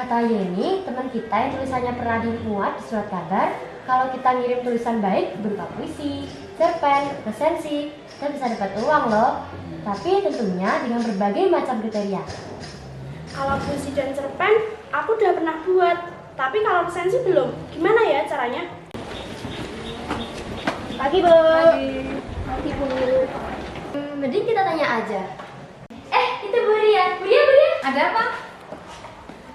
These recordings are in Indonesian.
Kata Yeni, teman kita yang tulisannya pernah dimuat di surat kabar, kalau kita ngirim tulisan baik berupa puisi, cerpen, resensi, kita bisa dapat uang loh. Tapi tentunya dengan berbagai macam kriteria. Kalau puisi dan cerpen, aku udah pernah buat. Tapi kalau resensi belum. Gimana ya caranya? Pagi, Bu. Pagi, Bu. Mending kita tanya aja. Itu Bu Ria. Bu Ria. Ada apa?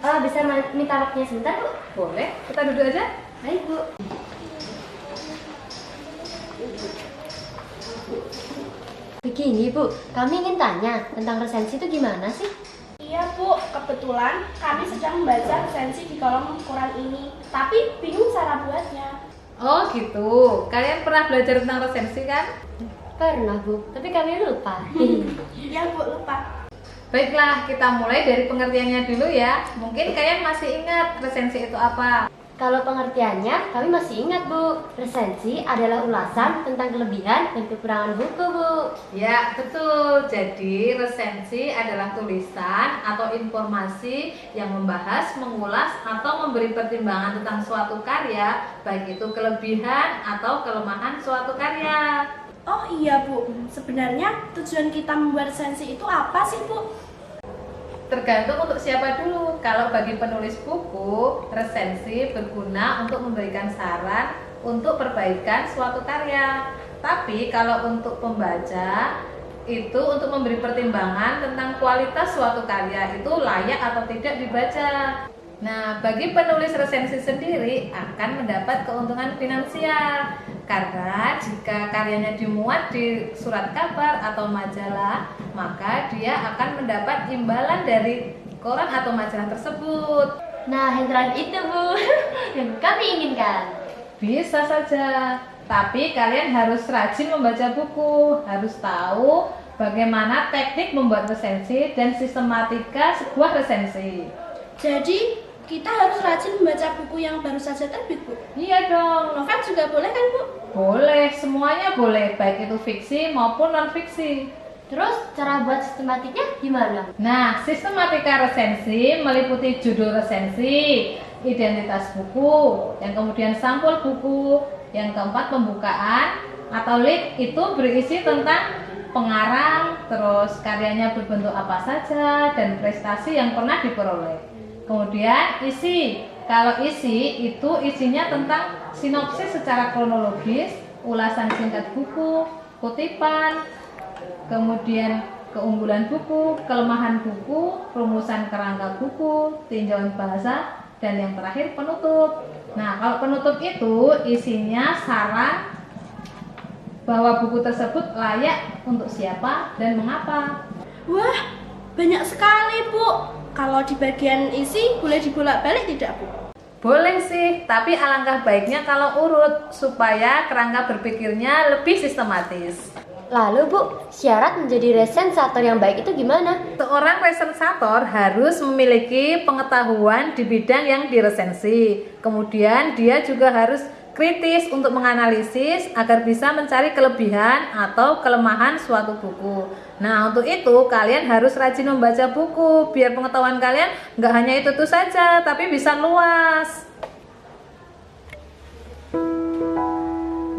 Bisa minta waktunya sebentar, Bu? Boleh, kita duduk aja. Baik, Bu. Begini, Bu. Kami ingin tanya tentang resensi itu gimana sih? Iya, Bu. Kebetulan kami sedang membaca resensi di kolom koran ini. Tapi bingung cara buatnya. Oh gitu, kalian pernah belajar tentang resensi kan? Pernah, Bu. Tapi kami lupa. Iya, Bu. Lupa. Baiklah, kita mulai dari pengertiannya dulu ya. Mungkin kalian masih ingat resensi itu apa? Kalau pengertiannya, kami masih ingat, Bu. Resensi adalah ulasan tentang kelebihan dan kekurangan buku, Bu. Ya, betul. Jadi, resensi adalah tulisan atau informasi yang membahas, mengulas, atau memberi pertimbangan tentang suatu karya, baik itu kelebihan atau kelemahan suatu karya. Oh iya, Bu. Sebenarnya tujuan kita membuat resensi itu apa sih, Bu? Tergantung untuk siapa dulu. Kalau bagi penulis buku, resensi berguna untuk memberikan saran untuk perbaikan suatu karya. Tapi kalau untuk pembaca, itu untuk memberi pertimbangan tentang kualitas suatu karya itu layak atau tidak dibaca. Nah, bagi penulis resensi sendiri akan mendapat keuntungan finansial. Karena jika karyanya dimuat di surat kabar atau majalah, maka dia akan mendapat imbalan dari koran atau majalah tersebut. Nah, yang terakhir itu, Bu, yang kami inginkan. Bisa saja, tapi kalian harus rajin membaca buku, harus tahu bagaimana teknik membuat resensi dan sistematika sebuah resensi. Jadi, kita harus rajin membaca buku yang baru saja terbit, Bu. Iya dong. Novel juga boleh kan, Bu? Boleh, semuanya boleh, baik itu fiksi maupun non-fiksi. Terus, cara buat sistematiknya gimana? Nah, sistematika resensi meliputi judul resensi, identitas buku, yang kemudian sampul buku, yang keempat pembukaan, atau lead itu berisi tentang pengarang, terus karyanya berbentuk apa saja, dan prestasi yang pernah diperoleh. Kemudian isi, kalau isi itu isinya tentang sinopsis secara kronologis, ulasan singkat buku, kutipan, kemudian keunggulan buku, kelemahan buku, rumusan kerangka buku, tinjauan bahasa, dan yang terakhir penutup. Nah, kalau penutup itu isinya saran bahwa buku tersebut layak untuk siapa dan mengapa. Wah, banyak sekali, Bu. Kalau di bagian isi boleh dibolak-balik tidak, Bu? Boleh sih, tapi alangkah baiknya kalau urut supaya kerangka berpikirnya lebih sistematis. Lalu, Bu, syarat menjadi resensator yang baik itu gimana? Seorang resensator harus memiliki pengetahuan di bidang yang diresensi. Kemudian dia juga harus kritis untuk menganalisis agar bisa mencari kelebihan atau kelemahan suatu buku. Nah, untuk itu kalian harus rajin membaca buku biar pengetahuan kalian nggak hanya itu saja, tapi bisa luas.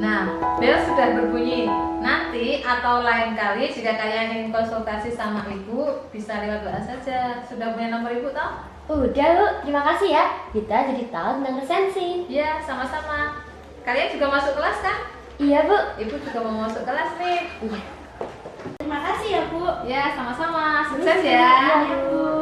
Nah, bel sudah berbunyi. Nanti atau lain kali jika kalian ingin konsultasi sama ibu, bisa lewat WA saja. Sudah punya nomor ibu toh? Udah, Bu. Terima kasih ya. Kita jadi tahu tentang resensi. Iya, sama-sama. Kalian juga masuk kelas kan? Iya, Bu. Ibu juga mau masuk kelas nih. Iya. Terima kasih ya, Bu. Ya, sama-sama. Sukses ya. Iya, Bu.